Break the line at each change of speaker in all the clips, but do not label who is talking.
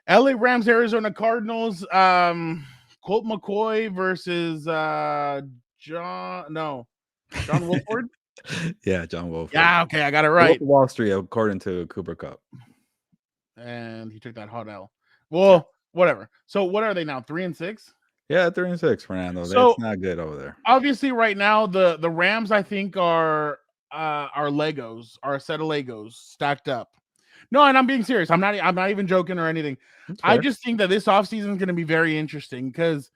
LA Rams, Arizona Cardinals. Colt McCoy versus John Wolford.
Yeah, John Wolford.
Yeah, okay, I got it
Wolf
right.
of Wall Street, according to Cooper Cup.
And he took that hot L.
Yeah.
Well, whatever. So what are they now? 3-6.
Yeah, 3-6, Fernando. That's
So
not good over there.
obviously, right now the Rams I think are Legos, are a set of Legos stacked up. No, and I'm being serious. I'm not even joking or anything.
That's
I
fair.
just think that this offseason is going to be very interesting because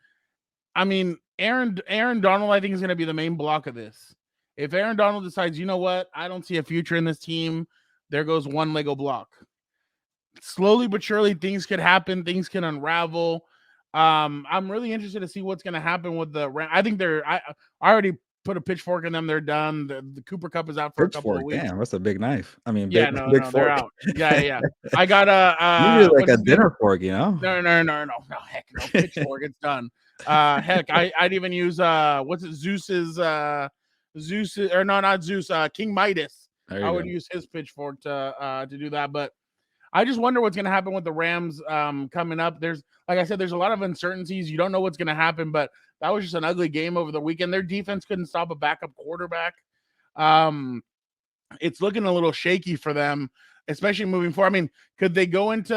I mean, Aaron Donald, I think, is going to be the main block of this. If Aaron Donald decides, you know what, I don't see a future in this team, there goes one Lego block. Slowly but surely, things could happen. Things can unravel. I'm really interested to see what's going to happen with the. I think I already put a pitchfork in them. They're done. The Cooper Cup is out for a couple of
Pitchfork,
weeks.
damn, that's a big knife. I mean, big
Yeah, no,
big
no, they're
fork.
out. Yeah. I got
Usually like
what's
a
his name?
dinner fork, you know?
No, heck no, pitchfork, it's done. Heck, I'd even use what's it, Zeus, or no, not Zeus, King Midas.
There
I
you
would
go.
use his pitchfork to do that. But I just wonder what's gonna happen with the Rams coming up. There's, like I said, there's a lot of uncertainties. You don't know what's gonna happen, but that was just an ugly game over the weekend. Their defense couldn't stop a backup quarterback. Um, it's looking a little shaky for them, especially moving forward. I mean, could they go into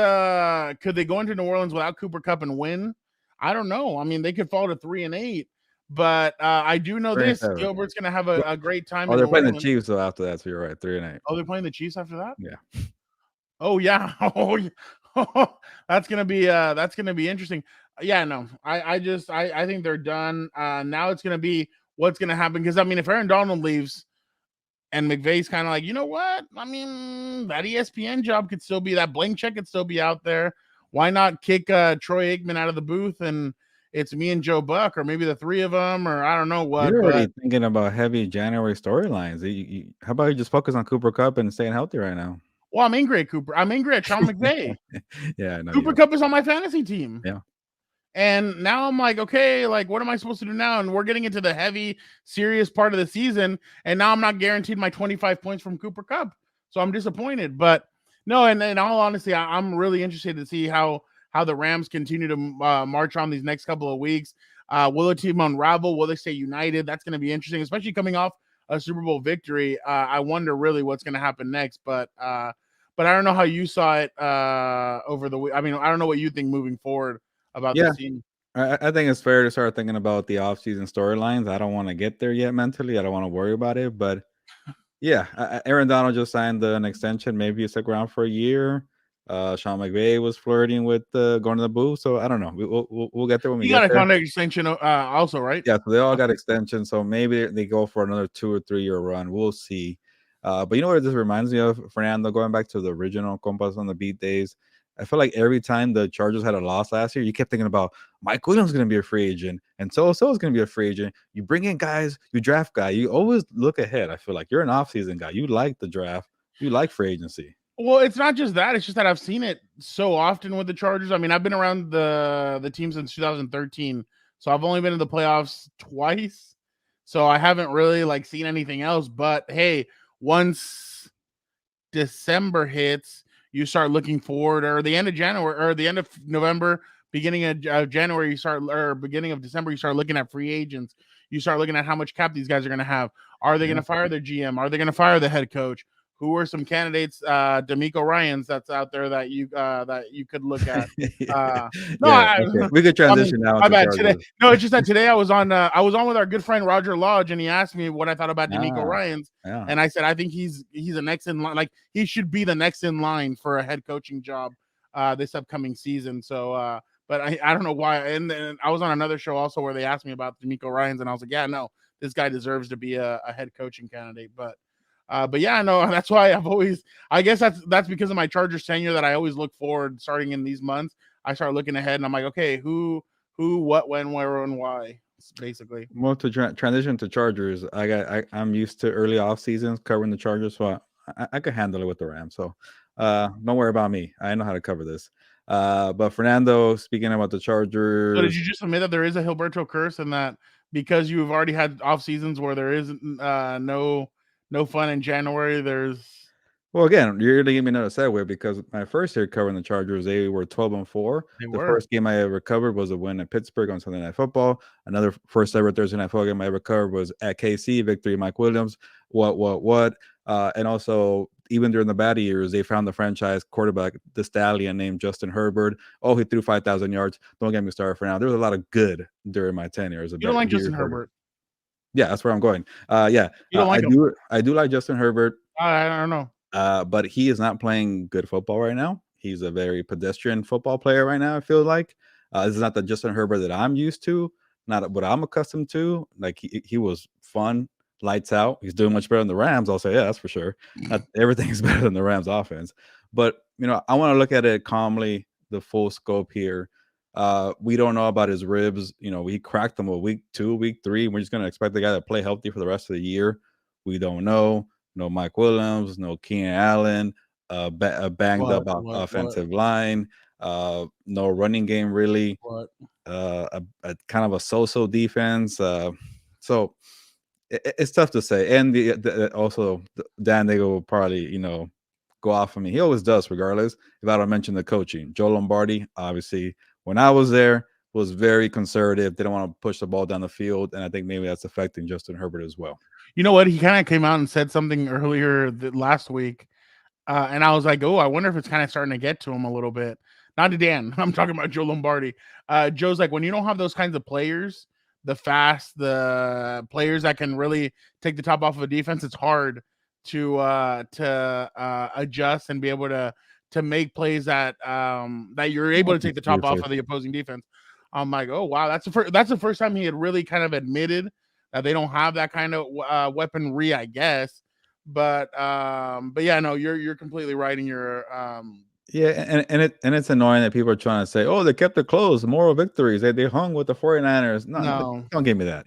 New Orleans without Cooper Cup and win? I don't know. I mean, they could fall to 3-8, but I do know
Three and
this:
seven.
Gilbert's going to have a great time
Oh,
in
they're
New
playing the
Orleans.
Chiefs though after that, so you're right. 3-8.
Oh, they're playing the Chiefs after that.
Yeah.
Oh yeah. Oh, yeah. That's gonna be interesting. Yeah, no, I think they're done. Now it's gonna be what's gonna happen because I mean, if Aaron Donald leaves, and McVay's kind of like, you know what? I mean, that ESPN job could still be, that blank check could still be out there. Why not kick Troy Aikman out of the booth and it's me and Joe Buck, or maybe the three of them, or I don't know what.
You're already
But
thinking about heavy January storylines. How about you just focus on Cooper Cup and staying healthy right now?
well, I'm angry at Cooper. I'm angry at Sean McVay.
Yeah, I know you
Cooper
are.
Cup is on my fantasy team.
Yeah.
And now I'm like, okay, like, what am I supposed to do now? And we're getting into the heavy, serious part of the season. And now I'm not guaranteed my 25 points from Cooper Cup. So I'm disappointed. But no, and in all honesty, I'm really interested to see how the Rams continue to march on these next couple of weeks. Will the team unravel? Will they stay united? That's going to be interesting, especially coming off a Super Bowl victory. I wonder really what's going to happen next. But I don't know how you saw it over the week. I mean, I don't know what you think moving forward about
Yeah.
this team.
I think it's fair to start thinking about the offseason storylines. I don't want to get there yet mentally. I don't want to worry about it. But yeah, Aaron Donald just signed an extension. Maybe it's stick around for a year. Sean McVay was flirting with going to the booth. So I don't know. We'll get there when we
He
get
got a
there.
contract extension also, right?
Yeah, so they all got extensions. So maybe they go for another 2 or 3 year run. We'll see. But you know what this reminds me of, Fernando, going back to the original Compas on the Beat days. I feel like every time the Chargers had a loss last year, you kept thinking about Mike Williams is going to be a free agent, and so is going to be a free agent. You bring in guys, you draft guy. You always look ahead. I feel like you're an offseason guy. You like the draft. You like free agency.
Well, it's not just that. It's just that I've seen it so often with the Chargers. I mean, I've been around the team since 2013, so I've only been in the playoffs twice. So I haven't really like seen anything else. But hey, once December hits, you start looking forward, or the end of January, or the end of November, beginning of January, or beginning of December, you start looking at free agents. You start looking at how much cap these guys are going to have. Are they going
Yeah.
to fire their GM? Are they going to fire the head coach? Who are some candidates? D'Amico Ryans that's out there that you could look at. No,
Yeah. Okay. We could
I mean,
transition now
my
to
bad. Today,
Chargers.
no, it's just that today I was on with our good friend Roger Lodge, and he asked me what I thought about D'Amico
Ah,
Ryans,
yeah.
and I said I think he's a next in line. Like, he should be the next in line for a head coaching job this upcoming season. So, but I don't know why. And then I was on another show also where they asked me about D'Amico Ryans, and I was like, yeah, no, this guy deserves to be a head coaching candidate. But yeah, no, that's why I guess that's because of my Chargers tenure that I always look forward, starting in these months. I start looking ahead and I'm like, okay, who, what, when, where, and why, basically.
Well, to transition to Chargers, I'm used to early off seasons covering the Chargers, so I could handle it with the Rams. So don't worry about me. I know how to cover this. But Fernando, speaking about the
So did
Chargers,
you just admit that there is a Gilberto curse, and that because you've already had off seasons where there is no fun in January, there's
Well, again, you're gonna give me another segue because my first year covering the Chargers, they were 12-4.
They
The
were.
first game I ever covered was a win in Pittsburgh on Sunday Night Football. Another first ever Thursday Night Football game I ever covered was at KC, victory Mike Williams. What? And also, even during the bad years, they found the franchise quarterback, the stallion named Justin Herbert. Oh, he threw 5,000 yards. Don't get me started for now. There was a lot of good during my tenure as a
You don't like
beer
Justin
cover.
Herbert.
Yeah, that's where I'm going. Yeah,
You don't
I
like him.
do. I do like Justin Herbert.
I don't know.
But he is not playing good football right now. He's a very pedestrian football player right now. I feel like this is not the Justin Herbert that I'm used to, not what I'm accustomed to. Like he was fun, lights out. He's doing much better than the Rams. I'll say, yeah, that's for sure. Not everything's better than the Rams offense, but I want to look at it calmly, the full scope here. We don't know about his ribs. We cracked them week 2, week 3. We're just gonna expect the guy to play healthy for the rest of the year. We don't know. No Mike Williams, no Keenan Allen, a banged up
What,
offensive line, no running game really,
what?
a kind of a so-so defense. So it's tough to say. And also Dan Diego will probably go off of me. He always does, regardless. If I don't mention the coaching, Joe Lombardi, obviously, when I was there, was very conservative. They don't want to push the ball down the field, and I think maybe that's affecting Justin Herbert as well.
You know what? He kind of came out and said something earlier last week, and I was like, "Oh, I wonder if it's kind of starting to get to him a little bit." Not to Dan. I'm talking about Joe Lombardi. Joe's like, when you don't have those kinds of players, the players that can really take the top off of a defense, it's hard to adjust and be able to make plays that that you're able to take the top off of the opposing defense. I'm like, oh wow, that's the first time he had really kind of admitted that they don't have that kind of weaponry, I guess. But yeah, no, you're completely right in your
Yeah, and it's annoying that people are trying to say, "Oh, they kept it close, moral victories. They hung with the 49ers." No,
no,
don't give me that.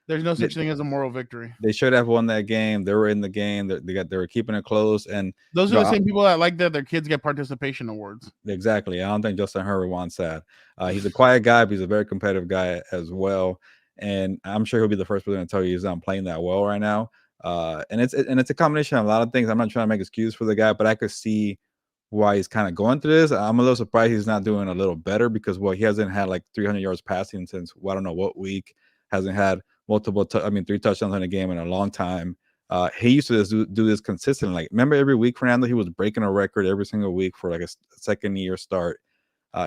there's no
They,
such thing as a moral victory.
they should have won that game. They were in the game. They were keeping it close, and
Those are the same people that like that their kids get participation awards.
exactly. I don't think Justin Herbert wants that. He's a quiet guy, but he's a very competitive guy as well. And I'm sure he'll be the first person to tell you he's not playing that well right now. And it's a combination of a lot of things. I'm not trying to make excuses for the guy, but I could see why he's kind of going through this. I'm a little surprised he's not doing a little better because he hasn't had like 300 yards passing since I don't know what week. Hasn't had 3 touchdowns in a game in a long time. He used to do this consistently. Like, remember every week, Fernando, he was breaking a record every single week for like a second year start.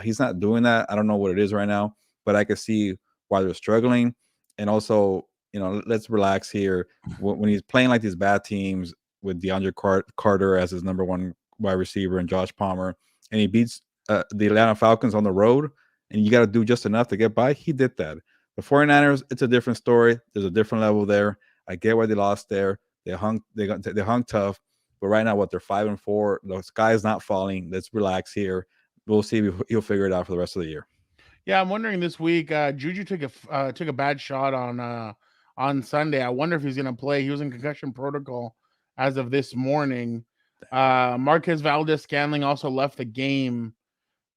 He's not doing that. I don't know what it is right now, but I can see why they're struggling. And also, let's relax here. When he's playing like these bad teams with DeAndre Carter as his number one wide receiver and Josh Palmer, and he beats the Atlanta Falcons on the road, and you got to do just enough to get by. He did that. The 49ers, it's a different story. There's a different level there. I get why they lost there. They hung tough, but right now, they're 5-4. The sky's not falling. Let's relax here. We'll see if he'll figure it out for the rest of the year.
Yeah, I'm wondering this week. Juju took a bad shot on Sunday. I wonder if he's gonna play. He was in concussion protocol as of this morning. Marquez Valdez-Scantling also left the game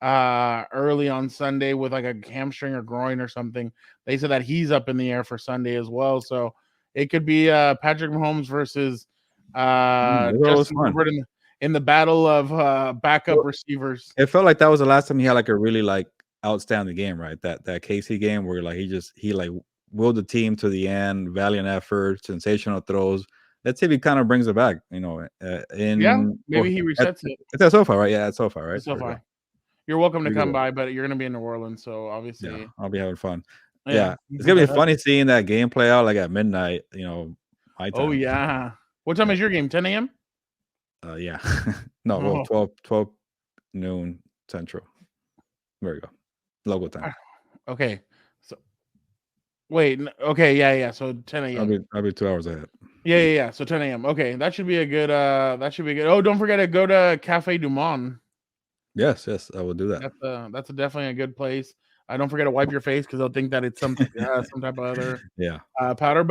early on Sunday with like a hamstring or groin or something. They said that he's up in the air for Sunday as well. So it could be Patrick Mahomes versus Justin Herbert in the battle of backup receivers.
It felt like that was the last time he had like a really like outstanding game, right? That KC game where like he like willed the team to the end, valiant effort, sensational throws. Let's see if he kind of brings it back.
Yeah, maybe he resets it.
It's at SoFi, right? Yeah, it's SoFi, right?
It's SoFi. You're welcome to come by, but you're gonna be in New Orleans, so obviously,
yeah, I'll be having fun.
yeah.
It's gonna be funny seeing that game play out like at midnight. My time.
Oh yeah. What time is your game? 10 a.m.
Yeah. No, well, 12 noon Central. There you go. Local time.
Okay. So wait. Okay. Yeah. So 10 a.m.
I'll be 2 hours ahead.
Yeah. So 10 a.m. Okay, that should be a good. That should be good. Oh, don't forget to go to Cafe Du Monde.
Yes, I will do that.
That's definitely a good place. Don't forget to wipe your face because they'll think that it's some type of other
Yeah
powder.